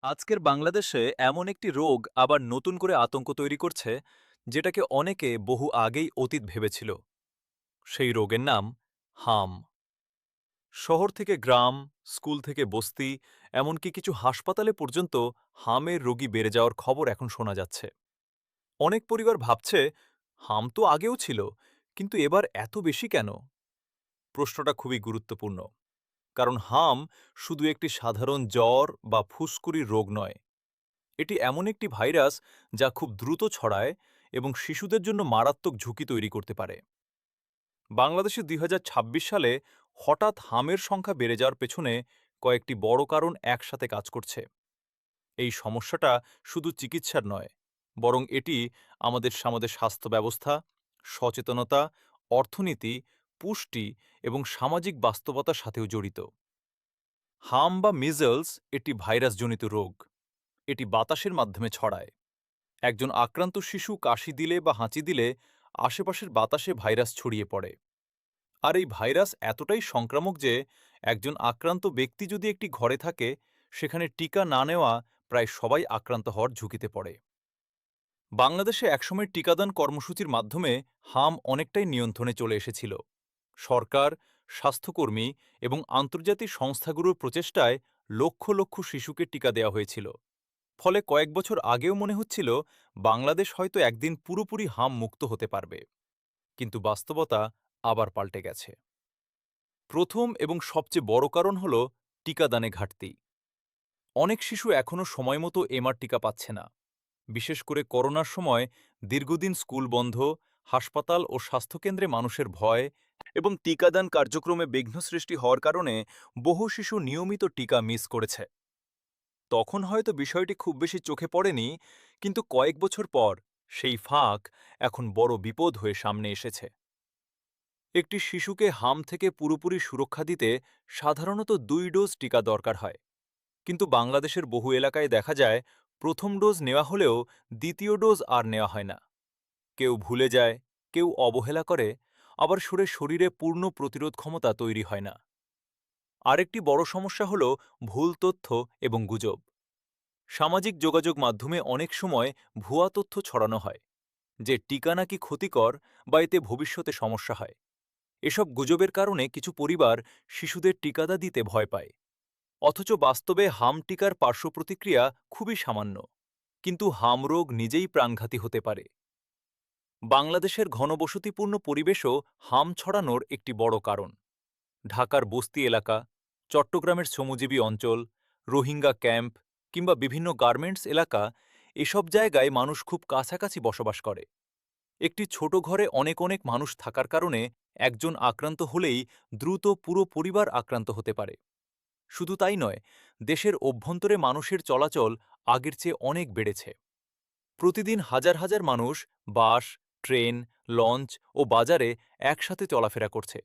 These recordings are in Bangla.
আজকের বাংলাদেশে এমন একটি রোগ আবার নতুন করে আতঙ্ক তৈরি করছে যেটাকে অনেকে বহু আগেই অতীত ভেবেছিল। সেই রোগের নাম হাম। শহর থেকে গ্রাম, স্কুল থেকে বস্তি, এমনকি কিছু হাসপাতালে পর্যন্ত হামের রোগী বেড়ে যাওয়ার খবর এখন শোনা যাচ্ছে। অনেক পরিবার ভাবছে, হাম তো আগেও ছিল, কিন্তু এবার এত বেশি কেন? প্রশ্নটা খুবই গুরুত্বপূর্ণ, কারণ হাম শুধু একটি সাধারণ জ্বর বা ফুসকুড়ির রোগ নয়। এটি এমন একটি ভাইরাস যা খুব দ্রুত ছড়ায় এবং শিশুদের জন্য মারাত্মক ঝুঁকি তৈরি করতে পারে। বাংলাদেশে ২০২৬ সালে হঠাৎ হামের সংখ্যা বেড়ে যাওয়ার পেছনে কয়েকটি বড় কারণ একসাথে কাজ করছে। এই সমস্যাটা শুধু চিকিৎসার নয়, বরং এটি আমাদের স্বাস্থ্য ব্যবস্থা, সচেতনতা, অর্থনীতি, পুষ্টি এবং সামাজিক বাস্তবতার সাথেও জড়িত। হাম বা মিজলস একটি ভাইরাসজনিত রোগ। এটি বাতাসের মাধ্যমে ছড়ায়। একজন আক্রান্ত শিশু কাশি দিলে বা হাঁচি দিলে আশেপাশের বাতাসে ভাইরাস ছড়িয়ে পড়ে। আর এই ভাইরাস এতটাই সংক্রামক যে একজন আক্রান্ত ব্যক্তি যদি একটি ঘরে থাকে, সেখানে টিকা না নেওয়া প্রায় সবাই আক্রান্ত হওয়ার ঝুঁকিতে পড়ে। বাংলাদেশে একসময় টিকাদান কর্মসূচির মাধ্যমে হাম অনেকটাই নিয়ন্ত্রণে চলে এসেছিল। সরকার, স্বাস্থ্যকর্মী এবং আন্তর্জাতিক সংস্থাগুলোর প্রচেষ্টায় লক্ষ লক্ষ শিশুকে টিকা দেওয়া হয়েছিল। ফলে কয়েক বছর আগেও মনে হচ্ছিল বাংলাদেশ হয়তো একদিন পুরোপুরি হাম মুক্ত হতে পারবে। কিন্তু বাস্তবতা আবার পাল্টে গেছে। প্রথম এবং সবচেয়ে বড় কারণ হল টিকাদানে ঘাটতি। অনেক শিশু এখনও সময়মতো এমআর টিকা পাচ্ছে না। বিশেষ করে করোনার সময় দীর্ঘদিন স্কুল বন্ধ, হাসপাতাল ও স্বাস্থ্যকেন্দ্রে মানুষের ভয় এবং টিকাদান কার্যক্রমে বিঘ্ন সৃষ্টি হওয়ার কারণে বহু শিশু নিয়মিত টিকা মিস করেছে। তখন হয়তো বিষয়টি খুব বেশি চোখে পড়েনি, কিন্তু কয়েক বছর পর সেই ফাঁক এখন বড় বিপদ হয়ে সামনে এসেছে। একটি শিশুকে হাম থেকে পুরোপুরি সুরক্ষা দিতে সাধারণত ২ ডোজ টিকা দরকার হয়, কিন্তু বাংলাদেশের বহু এলাকায় দেখা যায় প্রথম ডোজ নেওয়া হলেও দ্বিতীয় ডোজ আর নেওয়া হয় না। কেউ ভুলে যায়, কেউ অবহেলা করে, আবার শরীরে পূর্ণ প্রতিরোধ ক্ষমতা তৈরি হয় না। আরেকটি বড় সমস্যা হল ভুল তথ্য এবং গুজব। সামাজিক যোগাযোগ মাধ্যমে অনেক সময় ভুয়া তথ্য ছড়ানো হয় যে টিকা নাকি ক্ষতিকর বা এতে ভবিষ্যতে সমস্যা হয়। এসব গুজবের কারণে কিছু পরিবার শিশুদের টিকাদা দিতে ভয় পায়। অথচ বাস্তবে হাম টিকার পার্শ্ব প্রতিক্রিয়া খুবই সামান্য, কিন্তু হাম রোগ নিজেই প্রাণঘাতী হতে পারে। বাংলাদেশের ঘনবসতিপূর্ণ পরিবেশও হাম ছড়ানোর একটি বড় কারণ। ঢাকার বস্তি এলাকা, চট্টগ্রামের শ্রমজীবী অঞ্চল, রোহিঙ্গা ক্যাম্প কিংবা বিভিন্ন গার্মেন্টস এলাকা, এসব জায়গায় মানুষ খুব কাছাকাছি বসবাস করে। একটি ছোট ঘরে অনেক অনেক মানুষ থাকার কারণে একজন আক্রান্ত হলেই দ্রুত পুরো পরিবার আক্রান্ত হতে পারে। শুধু তাই নয়, দেশের অভ্যন্তরে মানুষের চলাচল আগের চেয়ে অনেক বেড়েছে। প্রতিদিন হাজার হাজার মানুষ বাস, ট্রেন, লঞ্চ ও বাজারে একসাথে চলাফেরা করছে।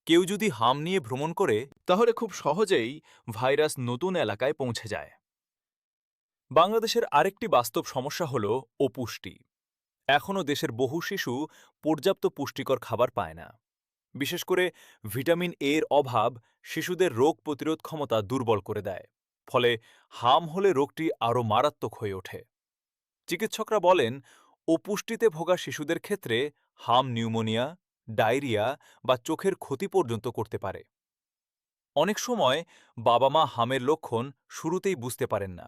কেউ যদি হাম নিয়ে ভ্রমণ করে, তাহলে খুব সহজেই ভাইরাস নতুন এলাকায় পৌঁছে যায়। বাংলাদেশের আরেকটি বাস্তব সমস্যা হল অপুষ্টি। এখনও দেশের বহু শিশু পর্যাপ্ত পুষ্টিকর খাবার পায় না। বিশেষ করে ভিটামিন এর অভাব শিশুদের রোগ প্রতিরোধ ক্ষমতা দুর্বল করে দেয়। ফলে হাম হলে রোগটি আরও মারাত্মক হয়ে ওঠে। চিকিৎসকরা বলেন, অপুষ্টিতে ভোগা শিশুদের ক্ষেত্রে হাম নিউমোনিয়া, ডায়রিয়া বা চোখের ক্ষতি পর্যন্ত করতে পারে। অনেক সময় বাবা মা হামের লক্ষণ শুরুতেই বুঝতে পারেন না।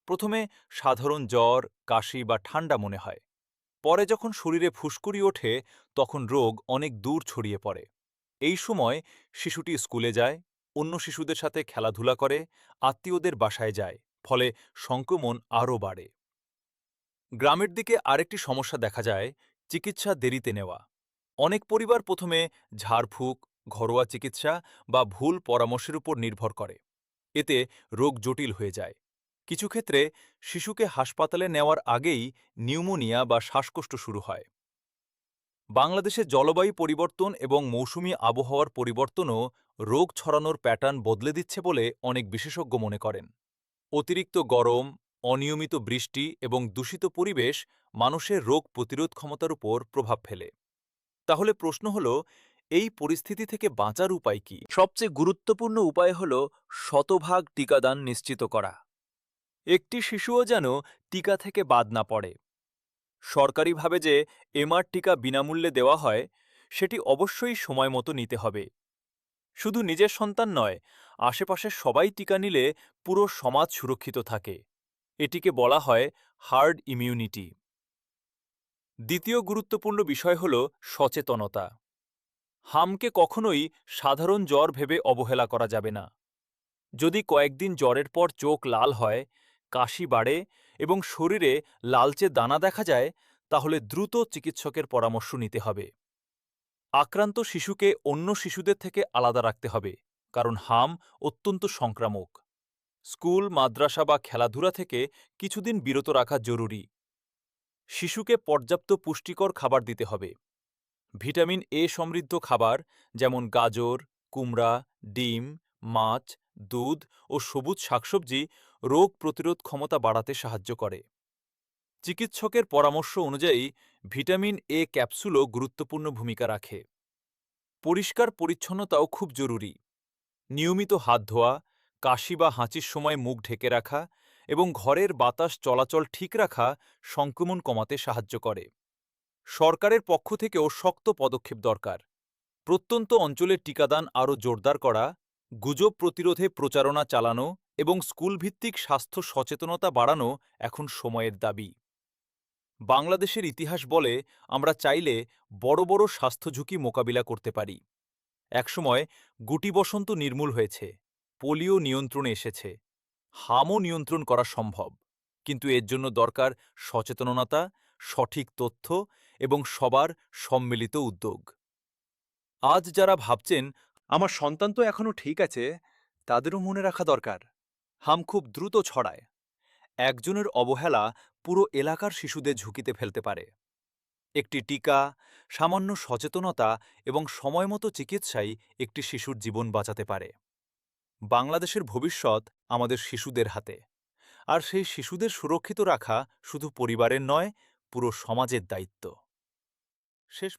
প্রথমে সাধারণ জ্বর, কাশি বা ঠান্ডা মনে হয়। পরে যখন শরীরে ফুসকুড়ি ওঠে, তখন রোগ অনেক দূর ছড়িয়ে পড়ে। এই সময় শিশুটি স্কুলে যায়, অন্য শিশুদের সাথে খেলাধুলা করে, আত্মীয়দের বাসায় যায়, ফলে সংক্রমণ আরও বাড়ে। গ্রামের দিকে আরেকটি সমস্যা দেখা যায়, চিকিৎসা দেরিতে নেওয়া। অনেক পরিবার প্রথমে ঝাড়ফুঁক, ঘরোয়া চিকিৎসা বা ভুল পরামর্শের উপর নির্ভর করে। এতে রোগ জটিল হয়ে যায়। কিছু ক্ষেত্রে শিশুকে হাসপাতালে নেওয়ার আগেই নিউমোনিয়া বা শ্বাসকষ্ট শুরু হয়। বাংলাদেশে জলবায়ু পরিবর্তন এবং মৌসুমী আবহাওয়ার পরিবর্তনও রোগ ছড়ানোর প্যাটার্ন বদলে দিচ্ছে বলে অনেক বিশেষজ্ঞ মনে করেন। অতিরিক্ত গরম, অনিয়মিত বৃষ্টি এবং দূষিত পরিবেশ মানুষের রোগ প্রতিরোধ ক্ষমতার উপর প্রভাব ফেলে। তাহলে প্রশ্ন হল, এই পরিস্থিতি থেকে বাঁচার উপায় কি? সবচেয়ে গুরুত্বপূর্ণ উপায় হল শতভাগ টিকাদান নিশ্চিত করা। একটি শিশুও যেন টিকা থেকে বাদ না পড়ে। সরকারিভাবে যে এমআর টিকা বিনামূল্যে দেওয়া হয়, সেটি অবশ্যই সময় মতো নিতে হবে। শুধু নিজের সন্তান নয়, আশেপাশের সবাই টিকা নিলে পুরো সমাজ সুরক্ষিত থাকে। এটিকে বলা হয় হার্ড ইমিউনিটি। দ্বিতীয় গুরুত্বপূর্ণ বিষয় হল সচেতনতা। হামকে কখনোই সাধারণ জ্বর ভেবে অবহেলা করা যাবে না। যদি কয়েকদিন জ্বরের পর চোখ লাল হয়, কাশি বাড়ে এবং শরীরে লালচে দানা দেখা যায়, তাহলে দ্রুত চিকিৎসকের পরামর্শ নিতে হবে। আক্রান্ত শিশুকে অন্য শিশুদের থেকে আলাদা রাখতে হবে, কারণ হাম অত্যন্ত সংক্রামক। স্কুল, মাদ্রাসা বা খেলাধুলা থেকে কিছুদিন বিরত রাখা জরুরি। শিশুকে পর্যাপ্ত পুষ্টিকর খাবার দিতে হবে। ভিটামিন এ সমৃদ্ধ খাবার যেমন গাজর, কুমড়া, ডিম, মাছ, দুধ ও সবুজ শাকসবজি রোগ প্রতিরোধ ক্ষমতা বাড়াতে সাহায্য করে। চিকিৎসকের পরামর্শ অনুযায়ী ভিটামিন এ ক্যাপসুলও গুরুত্বপূর্ণ ভূমিকা রাখে। পরিষ্কার পরিচ্ছন্নতাও খুব জরুরি। নিয়মিত হাত ধোয়া, কাশি বা হাঁচির সময় মুখ ঢেকে রাখা এবং ঘরের বাতাস চলাচল ঠিক রাখা সংক্রমণ কমাতে সাহায্য করে। সরকারের পক্ষ থেকেও শক্ত পদক্ষেপ দরকার। প্রত্যন্ত অঞ্চলের টিকাদান আরও জোরদার করা, গুজব প্রতিরোধে প্রচারণা চালানো এবং স্কুলভিত্তিক স্বাস্থ্য সচেতনতা বাড়ানো এখন সময়ের দাবি। বাংলাদেশের ইতিহাস বলে আমরা চাইলে বড় বড় স্বাস্থ্য ঝুঁকি মোকাবিলা করতে পারি। একসময় গুটি বসন্ত নির্মূল হয়েছে, পোলিও নিয়ন্ত্রণে এসেছে, হামও নিয়ন্ত্রণ করা সম্ভব। কিন্তু এর জন্য দরকার সচেতনতা, সঠিক তথ্য এবং সবার সম্মিলিত উদ্যোগ। আজ যারা ভাবছেন আমার সন্তান তো এখনো ঠিক আছে, তাদেরও মনে রাখা দরকার, হাম খুব দ্রুত ছড়ায়। একজনের অবহেলা পুরো এলাকার শিশুদের ঝুঁকিতে ফেলতে পারে। একটি টিকা, সামান্য সচেতনতা এবং সময়মতো চিকিৎসাই একটি শিশুর জীবন বাঁচাতে পারে। বাংলাদেশের ভবিষ্যৎ আমাদের শিশুদের হাতে, আর সেই শিশুদের সুরক্ষিত রাখা শুধু পরিবারের নয়, পুরো সমাজের দায়িত্ব। শেষ